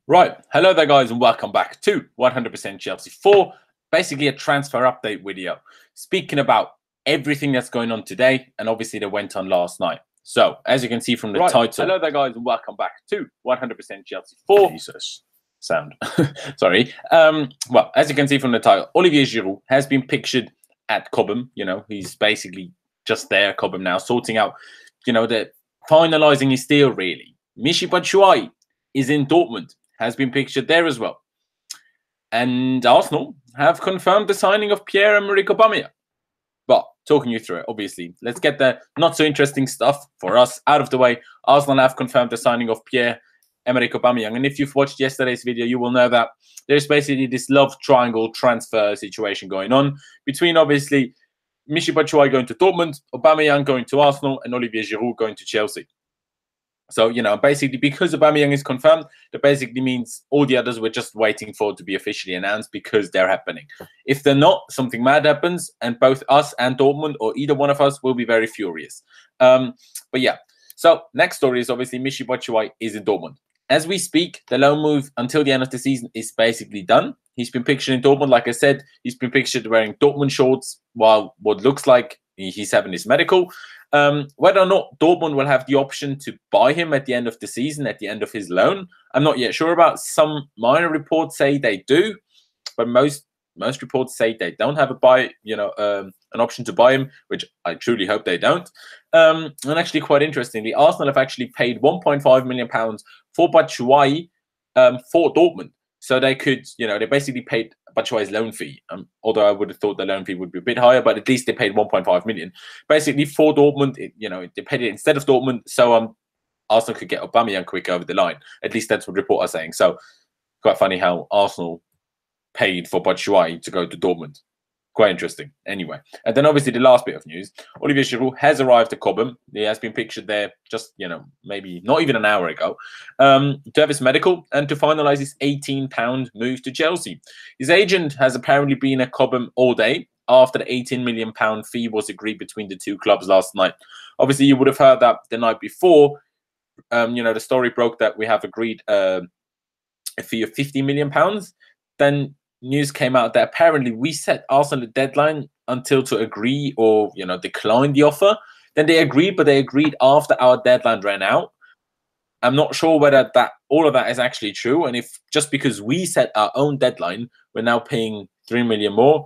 Right, hello there guys and welcome back to 100% Chelsea for basically a transfer update video. Speaking about everything that's going on today and obviously that went on last night. So, as you can see from the title. Hello there guys and welcome back to 100% Chelsea for... Jesus, sound. Sorry. Well, as you can see from the title, Olivier Giroud has been pictured at Cobham. You know, he's basically just there, Cobham now, sorting out, the finalising his deal really. Batshuayi is in Dortmund. Has been pictured there as well. And Arsenal have confirmed the signing of Pierre-Emerick Aubameyang. But talking you through it, obviously, let's get the not so interesting stuff for us out of the way. Arsenal have confirmed the signing of Pierre-Emerick Aubameyang. And if you've watched yesterday's video, you will know that there's basically this love triangle transfer situation going on between, obviously, Michy Batshuayi going to Dortmund, Aubameyang going to Arsenal, and Olivier Giroud going to Chelsea. So, basically, because Aubameyang is confirmed, that basically means all the others we're just waiting for to be officially announced because they're happening. If they're not, something mad happens, and both us and Dortmund, or either one of us, will be very furious. But yeah, so next story is obviously Michy Batshuayi is in Dortmund. As we speak, the loan move until the end of the season is basically done. He's been pictured in Dortmund. Like I said, he's been pictured wearing Dortmund shorts while what looks like he's having his medical. Whether or not Dortmund will have the option to buy him at the end of the season, at the end of his loan, I'm not yet sure about. Some minor reports say they do, but most reports say they don't have an option to buy him, which I truly hope they don't. And actually, quite interestingly, Arsenal have actually paid £1.5 million for Batshuayi for Dortmund. So they could, they basically paid Batshuayi's loan fee. Although I would have thought the loan fee would be a bit higher, but at least they paid 1.5 million. Basically for Dortmund, they paid it instead of Dortmund, so Arsenal could get Aubameyang quick over the line. At least that's what reports are saying. So quite funny how Arsenal paid for Batshuayi to go to Dortmund. Quite interesting. Anyway, and then obviously the last bit of news: Olivier Giroud has arrived at Cobham. He has been pictured there just maybe not even an hour ago to have his medical and to finalise his £18 move to Chelsea. His agent has apparently been at Cobham all day after the £18 million fee was agreed between the two clubs last night. Obviously, you would have heard that the night before. The story broke that we have agreed a fee of £50 million. Then news came out that apparently we set Arsenal a deadline until to agree or decline the offer. Then they agreed, but they agreed after our deadline ran out. I'm not sure whether all of that is actually true, and if just because we set our own deadline, we're now paying £3 million more.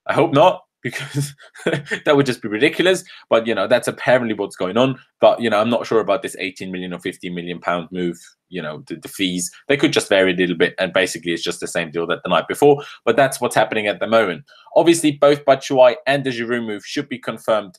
I hope not, because that would just be ridiculous. But that's apparently what's going on. But I'm not sure about this 18 million or 50 million pound move. The fees, they could just vary a little bit, and basically it's just the same deal that the night before. But that's what's happening at the moment. Obviously, both Batshuayi and the Giroud move should be confirmed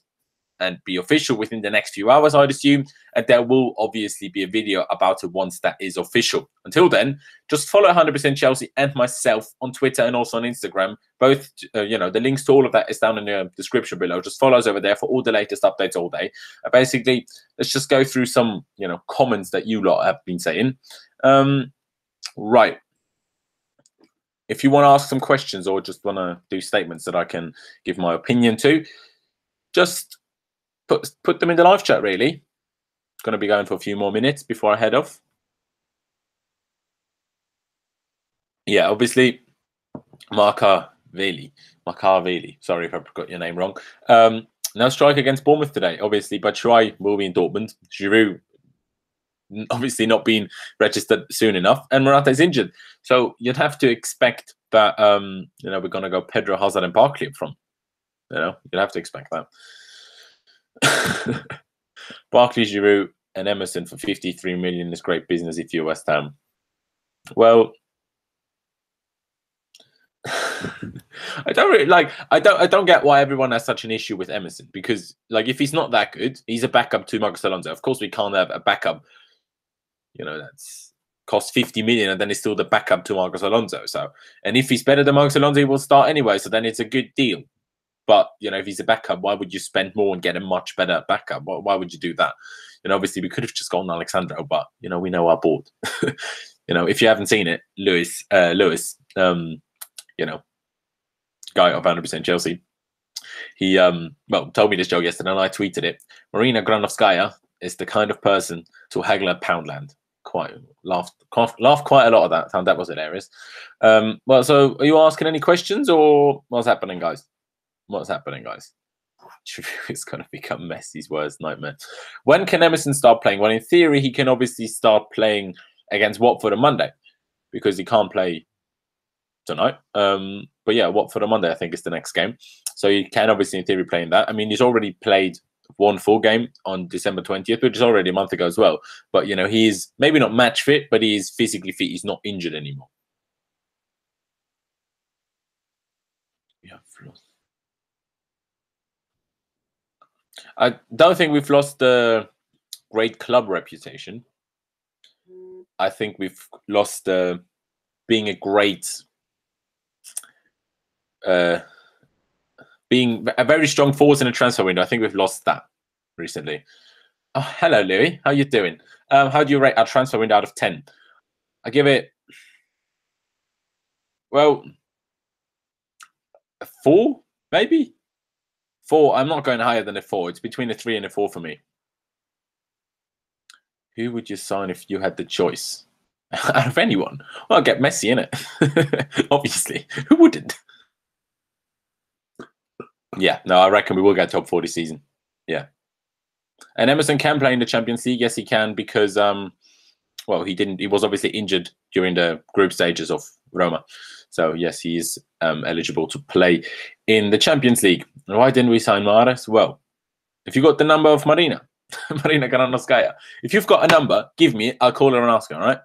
and be official within the next few hours, I'd assume. And there will obviously be a video about it once that is official. Until then, just follow 100% Chelsea and myself on Twitter and also on Instagram. Both, the links to all of that is down in the description below. Just follow us over there for all the latest updates all day. Basically, let's just go through some, comments that you lot have been saying. Right. If you want to ask some questions or just want to do statements that I can give my opinion to, just put them in the live chat, really. Going to be going for a few more minutes before I head off. Yeah, obviously, Markaveli. Sorry if I got your name wrong. No strike against Bournemouth today. Obviously, Batshuayi will be in Dortmund. Giroud obviously not being registered soon enough, and Morata's injured. So you'd have to expect that we're going to go Pedro, Hazard, and Barkley up front. You'd have to expect that. Barkley, Giroud, and Emerson for 53 million is great business if you're West Ham. Well, I don't really I don't get why everyone has such an issue with Emerson, because if he's not that good, he's a backup to Marcos Alonso. Of course, we can't have a backup, that's cost 50 million and then it's still the backup to Marcos Alonso. So, and if he's better than Marcos Alonso, he will start anyway. So then it's a good deal. But, if he's a backup, why would you spend more and get a much better backup? Why would you do that? Obviously, we could have just gone Alexandro, but, we know our board. If you haven't seen it, Lewis, guy of 100% Chelsea, he, told me this joke yesterday and I tweeted it. Marina Granovskaya is the kind of person to haggle at Poundland. laughed quite a lot at that. Found that was hilarious. Well, so are you asking any questions or what's happening, guys? What's happening, guys? It's going to become Messi's worst nightmare. When can Emerson start playing? Well, in theory, he can obviously start playing against Watford on Monday because he can't play tonight. But yeah, Watford on Monday, I think, is the next game. So he can obviously, in theory, play in that. I mean, he's already played one full game on December 20th, which is already a month ago as well. But, you know, he's maybe not match fit, but he's physically fit. He's not injured anymore. Yeah, I don't think we've lost the great club reputation. I think we've lost being a great, being a very strong force in a transfer window. I think we've lost that recently. Oh, hello, Louis. How you doing? How do you rate our transfer window out of 10? I give it, well, a 4, maybe? 4. I'm not going higher than a 4. It's between a 3 and a 4 for me. Who would you sign if you had the choice? Out of anyone? Well, I'll get Messi in it. Obviously. Who wouldn't? Yeah, no, I reckon we will get top 4 this season. Yeah. And Emerson can play in the Champions League. Yes, he can because, well, he was obviously injured during the group stages of Roma. So, yes, he is eligible to play in the Champions League. And why didn't we sign Mahrez? Well, if you got the number of Marina Granovskaya, if you've got a number, give me it. I'll call her and ask her, all right?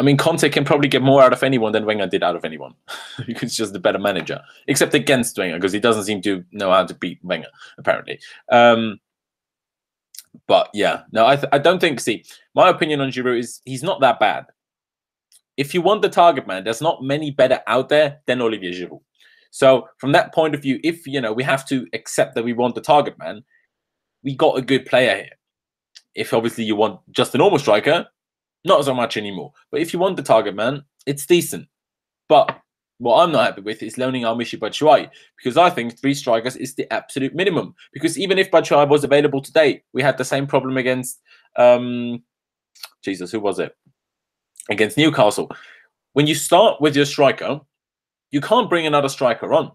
I mean, Conte can probably get more out of anyone than Wenger did out of anyone. He's just the better manager, except against Wenger, because he doesn't seem to know how to beat Wenger, apparently. But yeah, no, I don't think, see, my opinion on Giroud is he's not that bad. If you want the target man, there's not many better out there than Olivier Giroud. So from that point of view, if, you know, we have to accept that we want the target man, we got a good player here. If obviously you want just a normal striker, not so much anymore. But if you want the target man, it's decent. But what I'm not happy with is loaning our Michy Batshuayi, because I think 3 strikers is the absolute minimum. Because even if Batshuayi was available today, we had the same problem against, Jesus, who was it? Against Newcastle. When you start with your striker, you can't bring another striker on.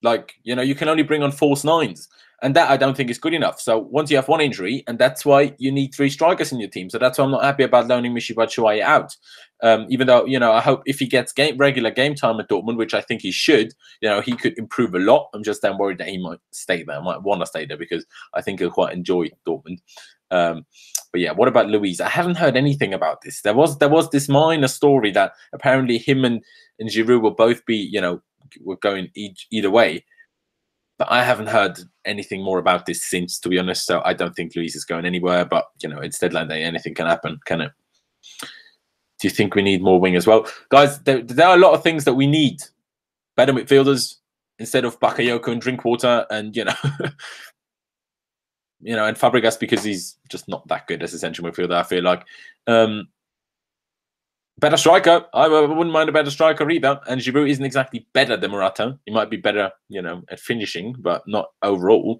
Like, you know, you can only bring on false 9s. And that I don't think is good enough. So once you have 1 injury, and that's why you need 3 strikers in your team. So that's why I'm not happy about loaning Michy Batshuayi out. Even though, you know, I hope if he gets regular game time at Dortmund, which I think he should, you know, he could improve a lot. I'm just then worried that he might stay there. I might want to stay there because I think he'll quite enjoy Dortmund. But yeah, what about Luiz? I haven't heard anything about this. There was this minor story that apparently him and Giroud will both be, you know, were going either way. But I haven't heard anything more about this since, to be honest. So I don't think Luiz is going anywhere. But, you know, it's deadline day. Anything can happen, can it? Do you think we need more wingers? Well, guys, there are a lot of things that we need. Better midfielders instead of Bakayoko and Drinkwater and, you know, and Fabregas because he's just not that good as a central midfielder, I feel like. Better striker. I wouldn't mind a better striker either. And Giroud isn't exactly better than Morata. He might be better, you know, at finishing, but not overall.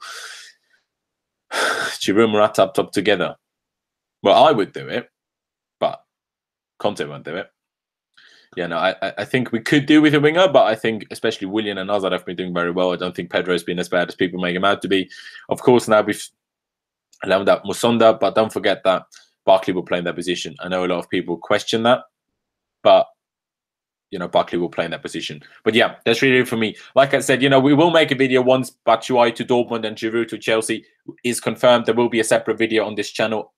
Giroud and Morata up top together. Well, I would do it, but Conte won't do it. Yeah, no, I think we could do with a winger, but I think especially Willian and Hazard have been doing very well. I don't think Pedro's been as bad as people make him out to be. Of course, now we've allowed out Musonda, but don't forget that Barkley will play in that position. I know a lot of people question that. But, you know, Barkley will play in that position. But yeah, that's really it for me. Like I said, you know, we will make a video once Batshuayi to Dortmund and Giroud to Chelsea is confirmed. There will be a separate video on this channel.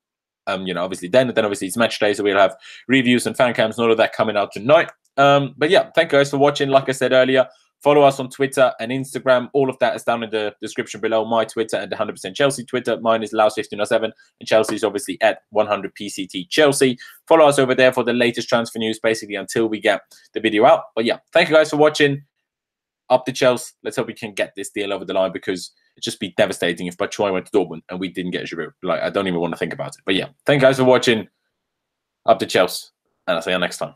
You know, obviously then obviously it's match day, so we'll have reviews and fan cams and all of that coming out tonight. But yeah, thank you guys for watching. Like I said earlier, follow us on Twitter and Instagram. All of that is down in the description below. My Twitter and the 100% Chelsea Twitter. Mine is Laos1507 and Chelsea's obviously at 100PCT Chelsea. Follow us over there for the latest transfer news, basically until we get the video out. But yeah, thank you guys for watching. Up to Chelsea. Let's hope we can get this deal over the line because it'd just be devastating if Batshuayi went to Dortmund and we didn't get Giroud. Like, I don't even want to think about it. But yeah, thank you guys for watching. Up to Chelsea. And I'll see you next time.